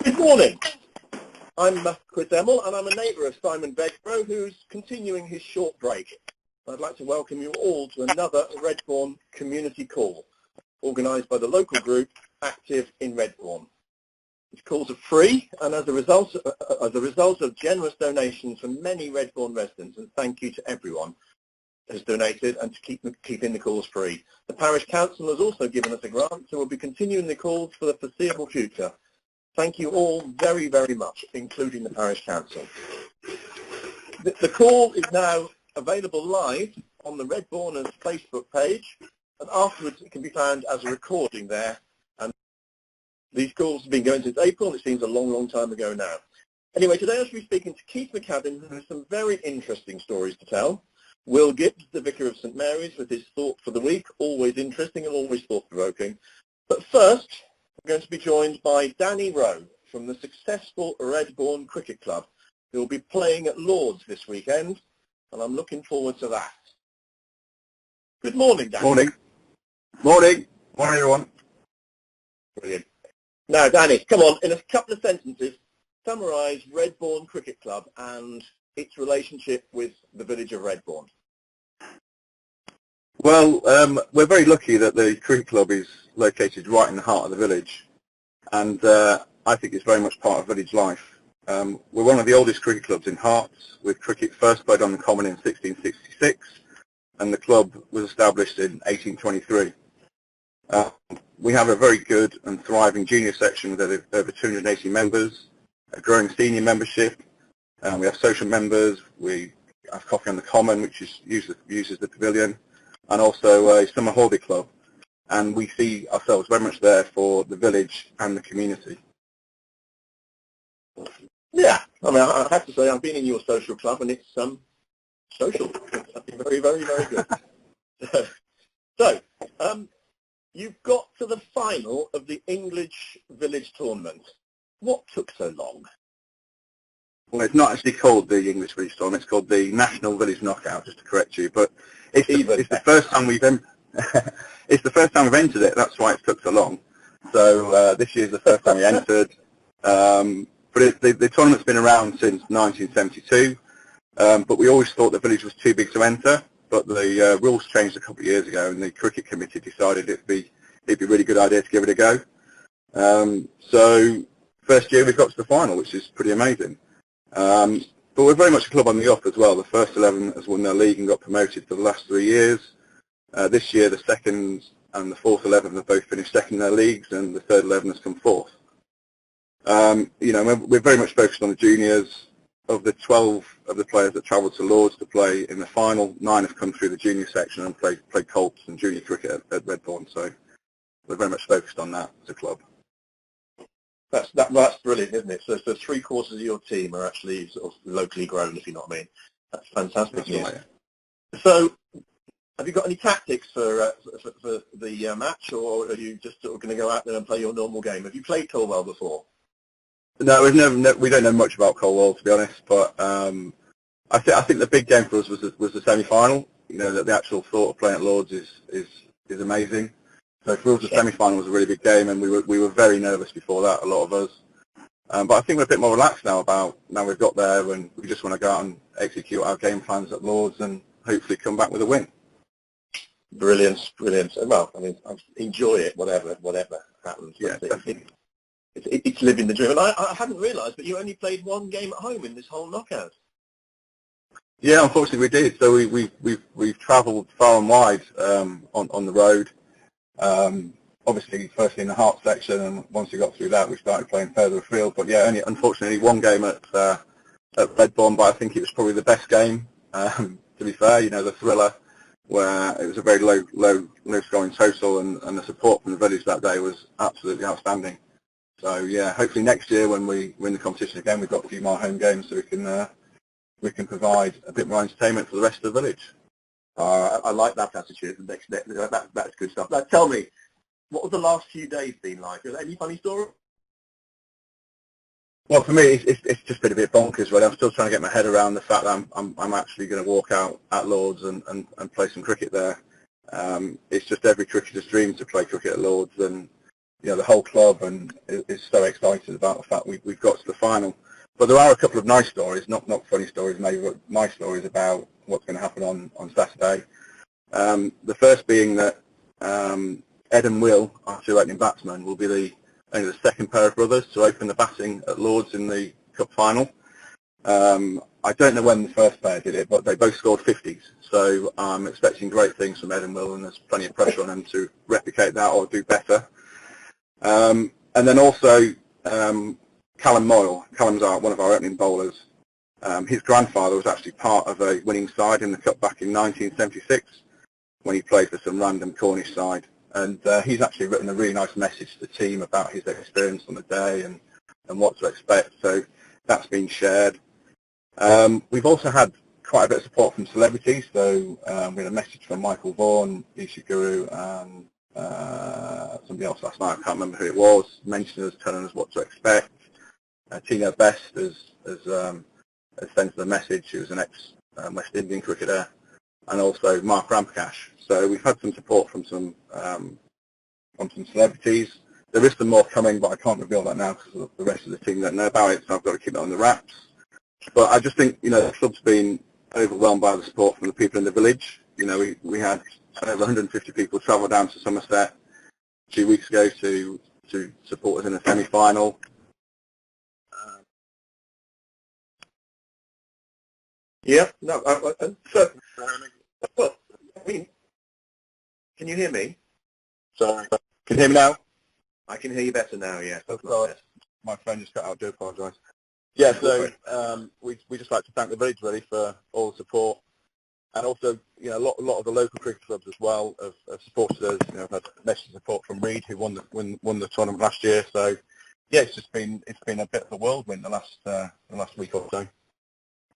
Good morning. I'm Chris Emmel, and I'm a neighbour of Simon Begborough, who's continuing his short break. I'd like to welcome you all to another Redbourn community call, organised by the local group active in Redbourn. These calls are free, and as a result of generous donations from many Redbourn residents, and thank you to everyone who has donated and to keeping the calls free. The Parish Council has also given us a grant, so we'll be continuing the calls for the foreseeable future. Thank you all very, very much, including the Parish Council. The call is now available live on the Redbourners Facebook page, and afterwards it can be found as a recording there. And these calls have been going since April, and it seems a long, long time ago now. Anyway, today I shall be speaking to Keith Mccadam, who has some very interesting stories to tell. Will Gibbs, the Vicar of St Mary's, with his thought for the week, always interesting and always thought-provoking. But first, we're going to be joined by Danny Rowe from the successful Redburn Cricket Club, who will be playing at Lord's this weekend, and I'm looking forward to that. Good morning, Danny. Morning. Morning. Morning, everyone. Brilliant. Now, Danny, come on, in a couple of sentences, summarise Redburn Cricket Club and its relationship with the village of Redbourn. Well, we're very lucky that the cricket club is located right in the heart of the village, and I think it's very much part of village life. We're one of the oldest cricket clubs in Herts, with cricket first played on the common in 1666, and the club was established in 1823. We have a very good and thriving junior section with over 280 members, a growing senior membership, we have social members, we have coffee on the common, which uses the pavilion, and also a summer holiday club. And we see ourselves very much there for the village and the community. Yeah, I mean, I have to say I've been in your social club, and it's social. It's very, very, very good. So, you've got to the final of the English Village Tournament. What took so long? Well, it's not actually called the English Village Tournament. It's called the National Village Knockout, just to correct you. But it's the first time we've it's the first time we've entered it. That's why it took so long. So this year's the first time we entered. But the tournament's been around since 1972. But we always thought the village was too big to enter. But the rules changed a couple of years ago, and the cricket committee decided it'd be a really good idea to give it a go. So first year we've got to the final, which is pretty amazing. But we're very much a club on the up as well. The first 11 has won their league and got promoted for the last 3 years. This year the second and the fourth 11 have both finished second in their leagues, and the third 11 has come fourth. We're very much focused on the juniors. Of the 12 of the players that travelled to Lord's to play in the final, 9 have come through the junior section and played Colts and junior cricket at Redbourn. So we're very much focused on that as a club. That's brilliant, isn't it? So 3/4 of your team are actually sort of locally grown, if you know what I mean. That's fantastic news. Right, yeah. So, have you got any tactics for the match, or are you just sort of going to go out there and play your normal game? Have you played Colwell before? No, we don't know much about Colwell, to be honest. But I think the big game for us was the semi-final. You know, that the actual thought of playing at Lord's is amazing. So for us, the semi-final was a really big game, and we were very nervous before that, a lot of us. But I think we're a bit more relaxed now we've got there, and we just want to go out and execute our game plans at Lord's and hopefully come back with a win. Brilliant, brilliant. Well, I mean, enjoy it, whatever happens. Yeah, it's living the dream. And I hadn't realised, but you only played one game at home in this whole knockout. Yeah, unfortunately we did. So we've travelled far and wide on the road. Obviously, firstly in the Heart section, and once we got through that, we started playing further afield. But yeah, unfortunately one game at Redbourn, but I think it was probably the best game. To be fair, you know, the thriller, where it was a very low scoring total, and the support from the village that day was absolutely outstanding. So yeah, hopefully next year when we win the competition again, we've got a few more home games, so we can provide a bit more entertainment for the rest of the village. I like that attitude. That's good stuff. Now, tell me, what have the last few days been like? Is there any funny story? Well, for me, it's just been a bit bonkers, really. I'm still trying to get my head around the fact that I'm actually going to walk out at Lord's and play some cricket there. It's just every cricketer's dream to play cricket at Lord's, and the whole club and is so excited about the fact we've got to the final. But there are a couple of nice stories, not funny stories maybe, but nice stories about what's going to happen on Saturday. The first being that Ed and Will, our two opening batsmen, will be only the second pair of brothers to open the batting at Lords in the Cup final. I don't know when the first pair did it, but they both scored 50s. So I'm expecting great things from Ed and Will, and there's plenty of pressure on them to replicate that or do better. And then also Callum Moyle. Callum's one of our opening bowlers. His grandfather was actually part of a winning side in the Cup back in 1976 when he played for some random Cornish side. And he's actually written a really nice message to the team about his experience on the day and what to expect. So that's been shared. We've also had quite a bit of support from celebrities. So we had a message from Michael Vaughan, Ishiguro, and somebody else last night. I can't remember who it was, mentioning us, telling us what to expect. Tina Best has sent the message. She was an ex-West Indian cricketer, and also Mark Ramprakash. So we've had some support from some celebrities. There is some more coming, but I can't reveal that now because the rest of the team don't know about it, so I've got to keep it on the wraps. But I just think, the club's been overwhelmed by the support from the people in the village. We had over 150 people travel down to Somerset 2 weeks ago to support us in a semi-final. Yeah, no, so, well, I mean, can you hear me? Sorry. Can you hear me now? I can hear you better now, yes. Oh, sorry. My phone just cut out, I do apologise. Yeah, so we just like to thank the village really for all the support, and also a lot of the local cricket clubs as well have supported us. I've had message support from Reed, who won the tournament last year. So yeah, it's been a bit of a whirlwind the last week or so.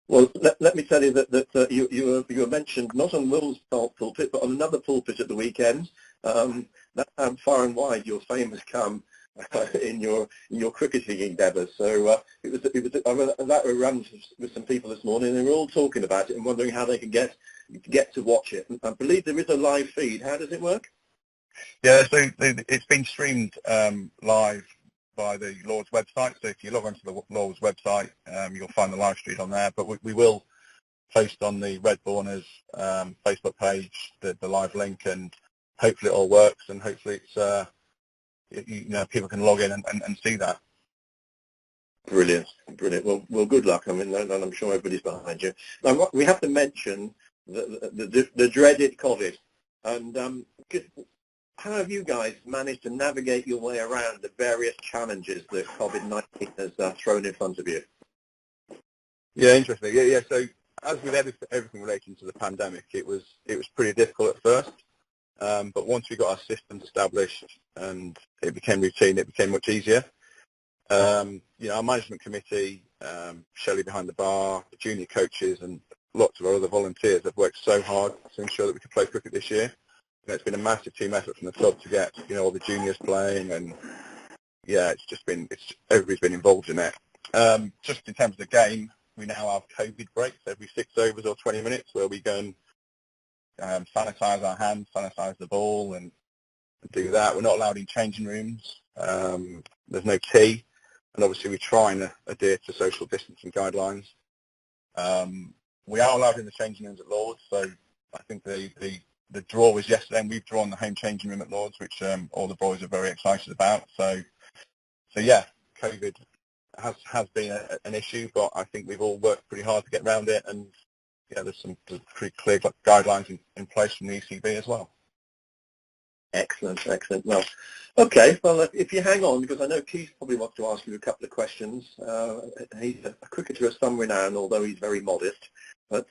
Well, let me tell you that you were mentioned not on Will's pulpit, but on another pulpit at the weekend. That's how far and wide your fame has come in your cricketing endeavours. So it was I was at a run with some people this morning, and they were all talking about it and wondering how they can get to watch it. And I believe there is a live feed. How does it work? Yeah, so it's been streamed live by the Lord's website. So if you log onto the Lord's website, you'll find the live stream on there. But we will post on the Redbourners Facebook page the live link, and hopefully it all works, and hopefully it's people can log in and see that. Brilliant. Well, good luck. I mean, and I'm sure everybody's behind you. Now, we have to mention the dreaded COVID, and how have you guys managed to navigate your way around the various challenges that COVID-19 has thrown in front of you? Yeah, interesting. Yeah. So as with everything relating to the pandemic, it was pretty difficult at first, but once we got our systems established and it became routine, it became much easier. Our management committee, Shelley behind the bar, the junior coaches, and lots of our other volunteers have worked so hard to ensure that we could play cricket this year. It's been a massive team effort from the club to get all the juniors playing, and yeah, everybody's been involved in it. Just in terms of the game, we now have COVID breaks every 6 overs or 20 minutes where we go and sanitise our hands, sanitise the ball, and do that. We're not allowed in changing rooms. There's no tea, and obviously we try and adhere to social distancing guidelines. We are allowed in the changing rooms at Lords, so I think the draw was yesterday, and we've drawn the home changing room at Lords, which all the boys are very excited about. So yeah, COVID has been an issue, but I think we've all worked pretty hard to get around it, and there's some pretty clear guidelines in place from the ECB as well. Excellent. Well, okay. Well, if you hang on, because I know Keith probably wants to ask you a couple of questions. He's a cricketer of some renown, although he's very modest. But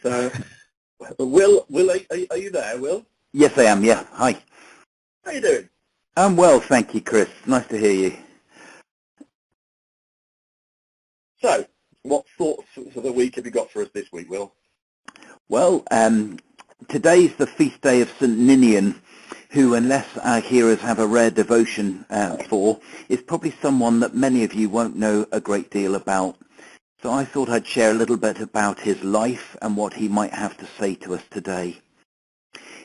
Will, are you there, Will? Yes, I am, yeah. Hi. How you doing? I'm well, thank you, Chris. Nice to hear you. So, what thoughts for the week have you got for us this week, Will? Well, today's the feast day of St. Ninian, who, unless our hearers have a rare devotion for, is probably someone that many of you won't know a great deal about. So I thought I'd share a little bit about his life and what he might have to say to us today.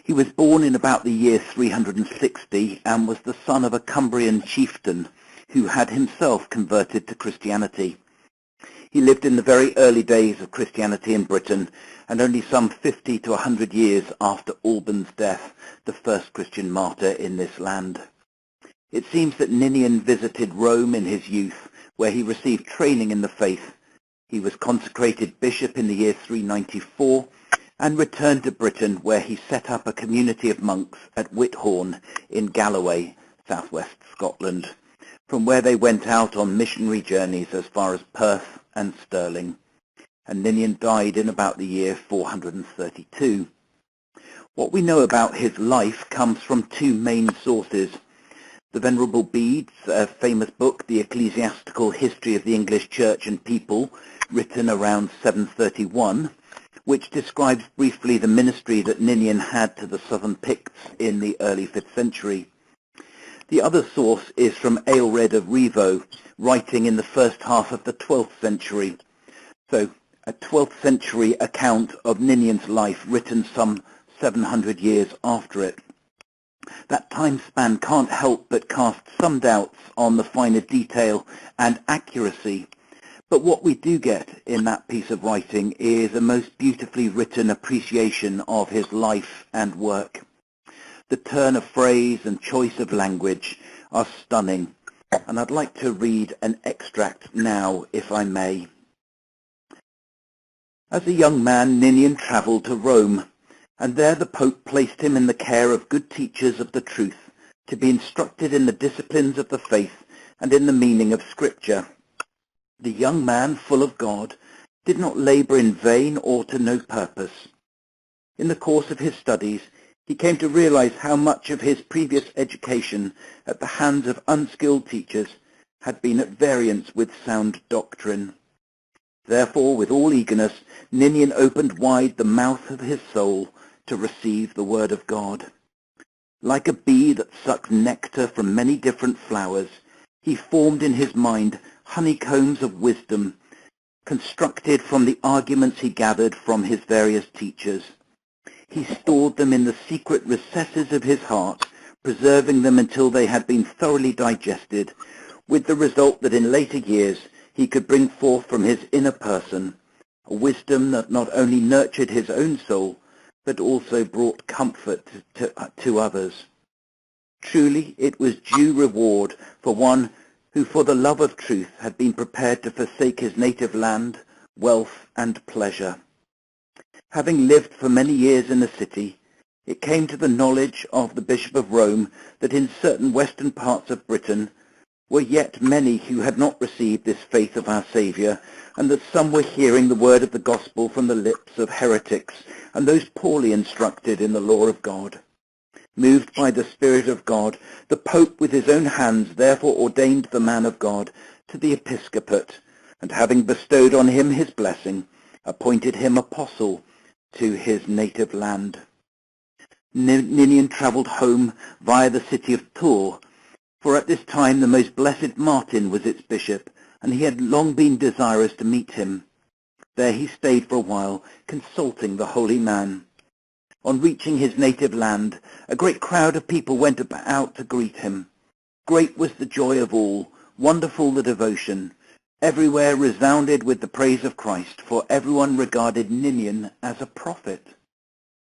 He was born in about the year 360 and was the son of a Cumbrian chieftain who had himself converted to Christianity. He lived in the very early days of Christianity in Britain, and only some 50 to 100 years after Alban's death, the first Christian martyr in this land. It seems that Ninian visited Rome in his youth, where he received training in the faith. He was consecrated bishop in the year 394, and returned to Britain, where he set up a community of monks at Whithorn in Galloway, southwest Scotland, from where they went out on missionary journeys as far as Perth and Stirling, and Ninian died in about the year 432. What we know about his life comes from two main sources. The Venerable Bede's famous book, The Ecclesiastical History of the English Church and People, written around 731, which describes briefly the ministry that Ninian had to the southern Picts in the early 5th century. The other source is from Aelred of Rievaulx, writing in the first half of the 12th century. So, a 12th century account of Ninian's life written some 700 years after it. That time span can't help but cast some doubts on the finer detail and accuracy. But what we do get in that piece of writing is a most beautifully written appreciation of his life and work. The turn of phrase and choice of language are stunning, and I'd like to read an extract now, if I may. As a young man, Ninian travelled to Rome, and there the Pope placed him in the care of good teachers of the truth, to be instructed in the disciplines of the faith and in the meaning of Scripture. The young man, full of God, did not labour in vain or to no purpose. In the course of his studies, he came to realize how much of his previous education at the hands of unskilled teachers had been at variance with sound doctrine. Therefore, with all eagerness, Ninian opened wide the mouth of his soul to receive the word of God. Like a bee that sucks nectar from many different flowers, he formed in his mind honeycombs of wisdom, constructed from the arguments he gathered from his various teachers. He stored them in the secret recesses of his heart, preserving them until they had been thoroughly digested, with the result that in later years he could bring forth from his inner person a wisdom that not only nurtured his own soul, but also brought comfort to others. Truly, it was due reward for one who for the love of truth had been prepared to forsake his native land, wealth, and pleasure. Having lived for many years in the city, it came to the knowledge of the Bishop of Rome that in certain western parts of Britain were yet many who had not received this faith of our Saviour, and that some were hearing the word of the gospel from the lips of heretics and those poorly instructed in the law of God. Moved by the Spirit of God, the Pope with his own hands therefore ordained the man of God to the episcopate, and having bestowed on him his blessing, appointed him apostle to his native land. Ninian travelled home via the city of Tours, for at this time the most blessed Martin was its bishop, and he had long been desirous to meet him. There he stayed for a while, consulting the holy man. On reaching his native land, a great crowd of people went out to greet him. Great was the joy of all, wonderful the devotion. Everywhere resounded with the praise of Christ, for everyone regarded Ninian as a prophet.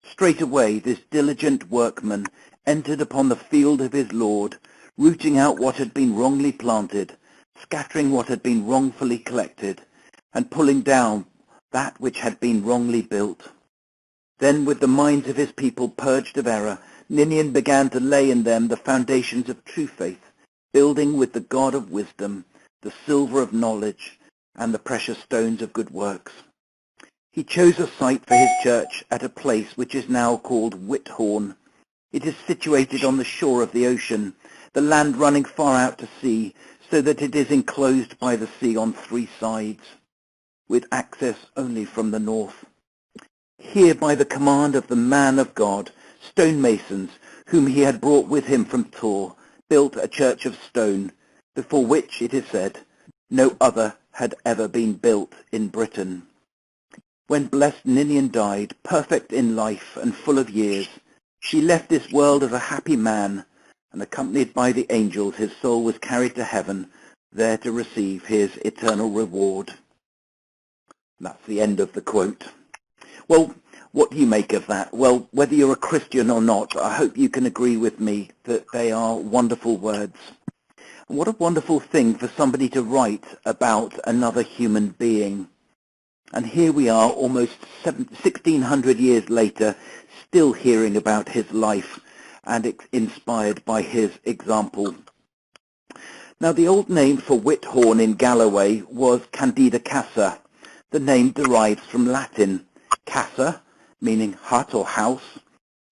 Straightway this diligent workman entered upon the field of his Lord, rooting out what had been wrongly planted, scattering what had been wrongfully collected, and pulling down that which had been wrongly built. Then, with the minds of his people purged of error, Ninian began to lay in them the foundations of true faith, building with the God of wisdom, the silver of knowledge, and the precious stones of good works. He chose a site for his church at a place which is now called Whithorn. It is situated on the shore of the ocean, the land running far out to sea, so that it is enclosed by the sea on 3 sides, with access only from the north. Here, by the command of the man of God, stonemasons, whom he had brought with him from Tours, built a church of stone, before which, it is said, no other had ever been built in Britain. When blessed Ninian died, perfect in life and full of years, She left this world as a happy man, and accompanied by the angels, his soul was carried to heaven, there to receive his eternal reward. That's the end of the quote. Well, what do you make of that? Well, whether you're a Christian or not, I hope you can agree with me that they are wonderful words. And what a wonderful thing for somebody to write about another human being. And here we are, almost 1,600 years later, still hearing about his life and inspired by his example. Now, the old name for Whithorn in Galloway was Candida Casa. The name derives from Latin, casa, meaning hut or house,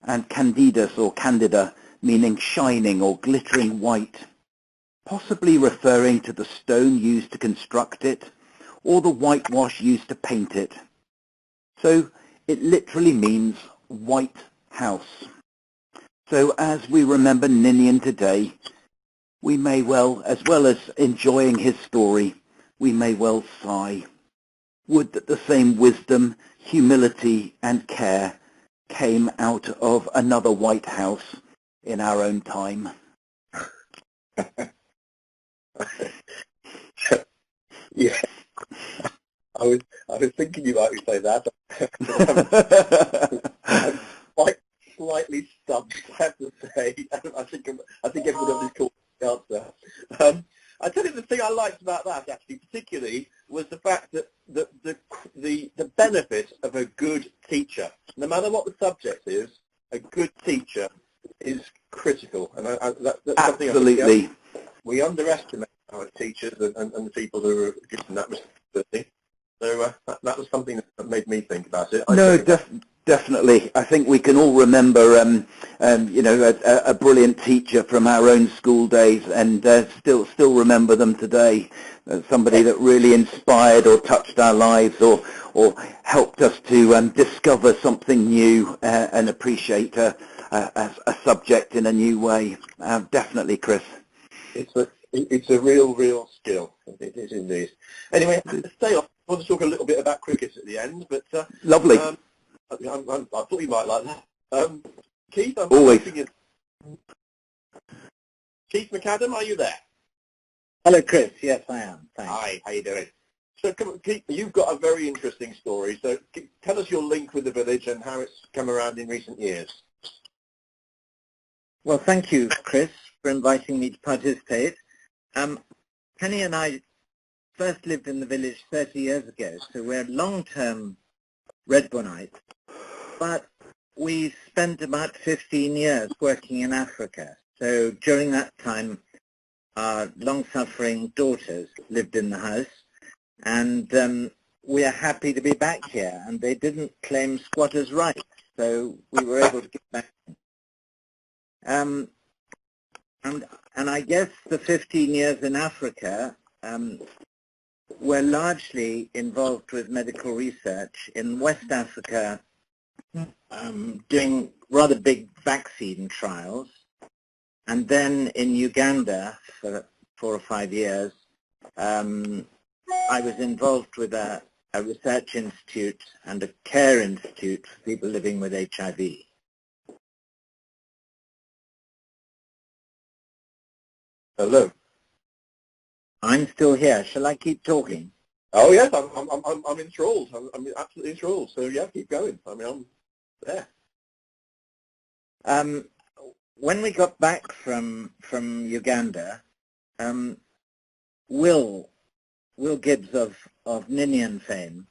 and candidus or candida, meaning shining or glittering white, possibly referring to the stone used to construct it, or the whitewash used to paint it. So it literally means white house. So as we remember Ninian today, we may well as enjoying his story, we may well sigh. Would that the same wisdom, humility and care came out of another White House in our own time. Yeah, I was thinking you might say that. I'm quite slightly stumped, I have to say. I think everybody's caught the answer. I tell you, the thing I liked about that, actually, particularly, was the fact that the benefit of a good teacher, no matter what the subject is, a good teacher is critical, and that's Absolutely. something I think we underestimate our teachers and the people who are given that responsibility. So that was something that made me think about it. Definitely. I think we can all remember, a brilliant teacher from our own school days, and still remember them today. Somebody that really inspired or touched our lives, or helped us to discover something new and appreciate a subject in a new way. Definitely, Chris. It's a real skill. It is indeed. Anyway, to stay off, I want to talk a little bit about cricket at the end, but lovely. I thought you might like that. Keith, Always. Keith Mccadam, are you there? Hello, Chris. Yes, I am. Thanks. Hi, how you doing? So, come on, Keith, you've got a very interesting story. So, tell us your link with the village and how it's come around in recent years. Well, thank you, Chris, for inviting me to participate. Penny and I first lived in the village 30 years ago, so we're long-term Redbournites. But we spent about 15 years working in Africa. So during that time, our long-suffering daughters lived in the house, and we are happy to be back here. And they didn't claim squatters' rights, so we were able to get back. And I guess the 15 years in Africa were largely involved with medical research in West Africa, doing rather big vaccine trials, and then in Uganda for 4 or 5 years, I was involved with a research institute and a care institute for people living with HIV. Hello. I'm still here. Shall I keep talking? Oh yes, I'm enthralled. I'm absolutely enthralled. So yeah, keep going. I mean, I'm there. When we got back from Uganda, Will Gibbs of Ninian fame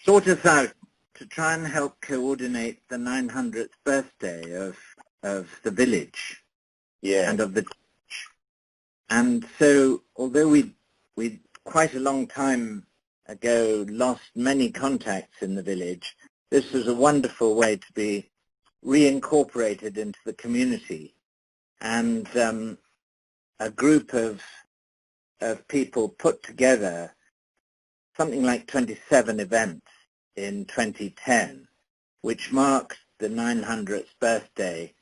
sought us out to try and help coordinate the 900th birthday of the village, and of the church. And so, although we quite a long time ago lost many contacts in the village, this was a wonderful way to be reincorporated into the community. And a group of people put together something like 27 events in 2010, which marked the 900th birthday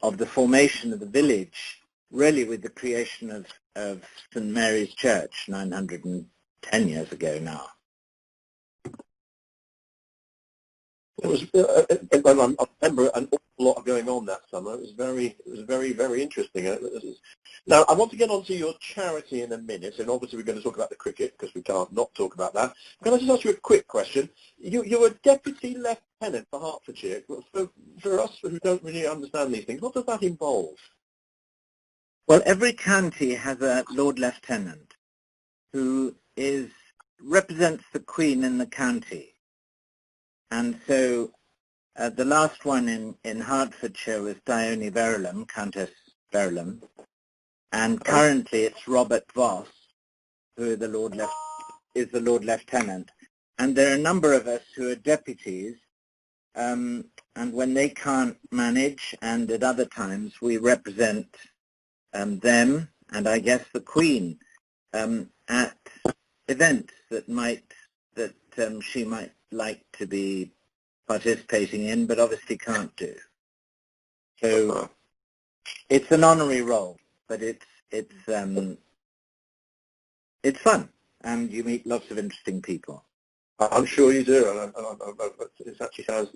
of the formation of the village, really with the creation of St. Mary's Church 910 years ago now. It was. I remember an awful lot going on that summer. It was very interesting. Now, I want to get on to your charity in a minute, and obviously we're going to talk about the cricket because we can't not talk about that. Can I just ask you a quick question? You're a deputy lieutenant for Hertfordshire. For us who don't really understand these things, what does that involve? Well, every county has a Lord Lieutenant who represents the Queen in the county. And so the last one in Hertfordshire was Dione Verulam, Countess Verulam, and currently it's Robert Voss, who is the Lord Lieutenant. And there are a number of us who are deputies, and when they can't manage, and at other times, we represent them, and I guess the Queen, at events that she might like to be participating in, but obviously can't do. So it's an honorary role, but it's fun, and you meet lots of interesting people. I'm sure you do, and it actually sounds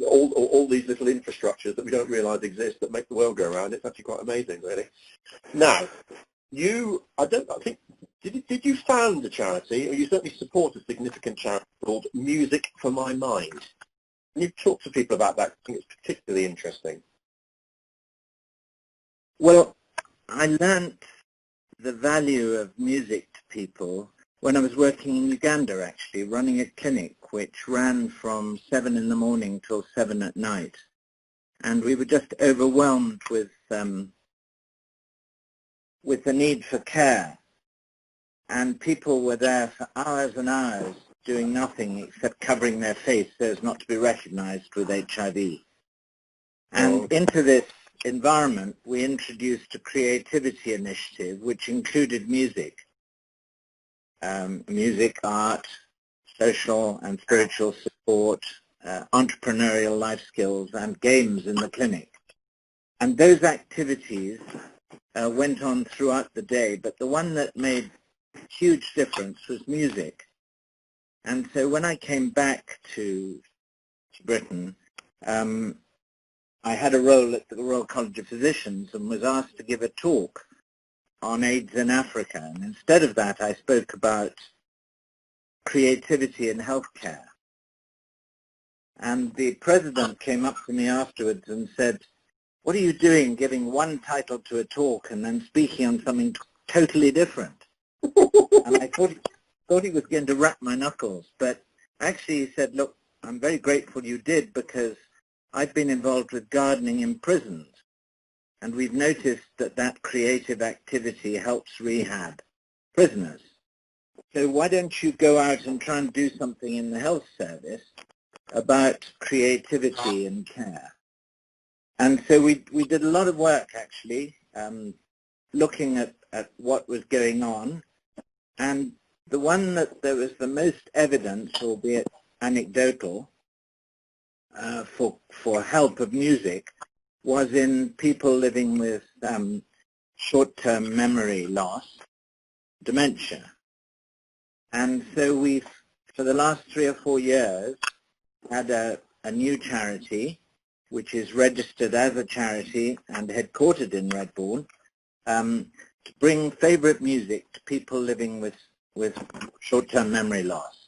all these little infrastructures that we don't realise exist that make the world go round. It's actually quite amazing, really. Now, did you found a charity, or you certainly support a significant charity called Music for My Mind? Can you talk to people about that? I think it's particularly interesting. Well, I learnt the value of music to people when I was working in Uganda, actually, running a clinic which ran from 7 in the morning till 7 at night. And we were just overwhelmed with the need for care. And people were there for hours and hours doing nothing except covering their face so as not to be recognized with HIV. And into this environment, we introduced a creativity initiative which included music. Music, art, social and spiritual support, entrepreneurial life skills, and games in the clinic. And those activities went on throughout the day, but the one that made a huge difference was music. And so when I came back to Britain, I had a role at the Royal College of Physicians and was asked to give a talk on AIDS in Africa. And instead of that, I spoke about creativity in healthcare. And the president came up to me afterwards and said, "What are you doing giving one title to a talk and then speaking on something totally different?" And I thought he was going to wrap my knuckles. But actually he said, "Look, I'm very grateful you did because I've been involved with gardening in prisons. And we've noticed that creative activity helps rehab prisoners. So why don't you go out and try and do something in the health service about creativity and care?" And so we did a lot of work, actually, looking at what was going on. And the one that there was the most evidence, albeit anecdotal, for help of music was in people living with short-term memory loss, dementia. And so we've, for the last 3 or 4 years, had a new charity, which is registered as a charity and headquartered in Redbourn, to bring favourite music to people living with short-term memory loss.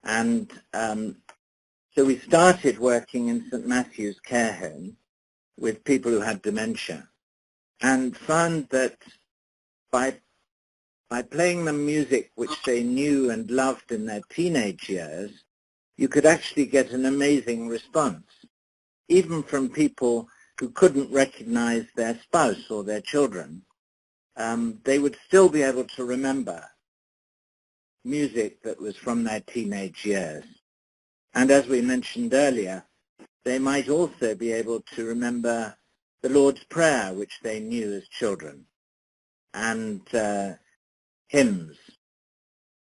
And so we started working in St. Matthew's care home with people who had dementia, and found that by playing them music which they knew and loved in their teenage years, you could actually get an amazing response, even from people who couldn't recognize their spouse or their children. They would still be able to remember music that was from their teenage years. And as we mentioned earlier, they might also be able to remember the Lord's Prayer, which they knew as children. And hymns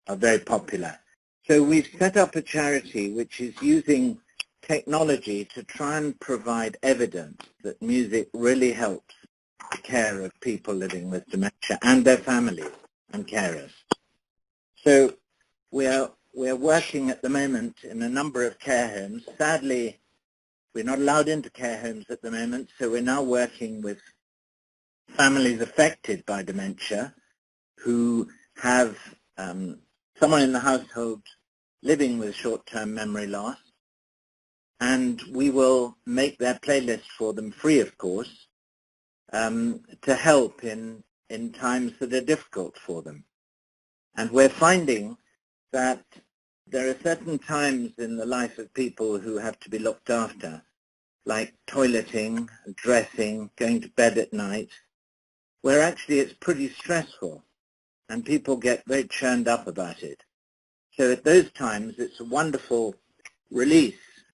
are very popular. So we've set up a charity which is using technology to try and provide evidence that music really helps the care of people living with dementia and their families and carers. So we are we're working at the moment in a number of care homes. Sadly, we're not allowed into care homes at the moment, so we're now working with families affected by dementia who have someone in the household living with short-term memory loss, and we will make their playlist for them free, of course, to help in times that are difficult for them. And we're finding that there are certain times in the life of people who have to be looked after, like toileting, dressing, going to bed at night, where actually it's pretty stressful and people get very churned up about it. So at those times it's a wonderful release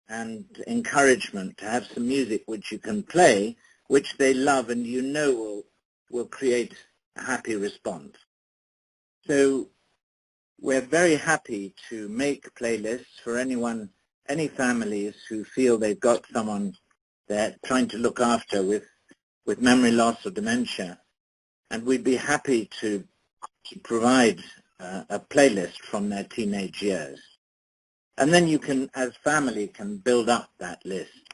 and encouragement to have some music which you can play, which they love and you know will create a happy response. So we're very happy to make playlists for anyone, any families who feel they've got someone they're trying to look after with memory loss or dementia. And we'd be happy to provide a playlist from their teenage years. And then you can, as family, can build up that list.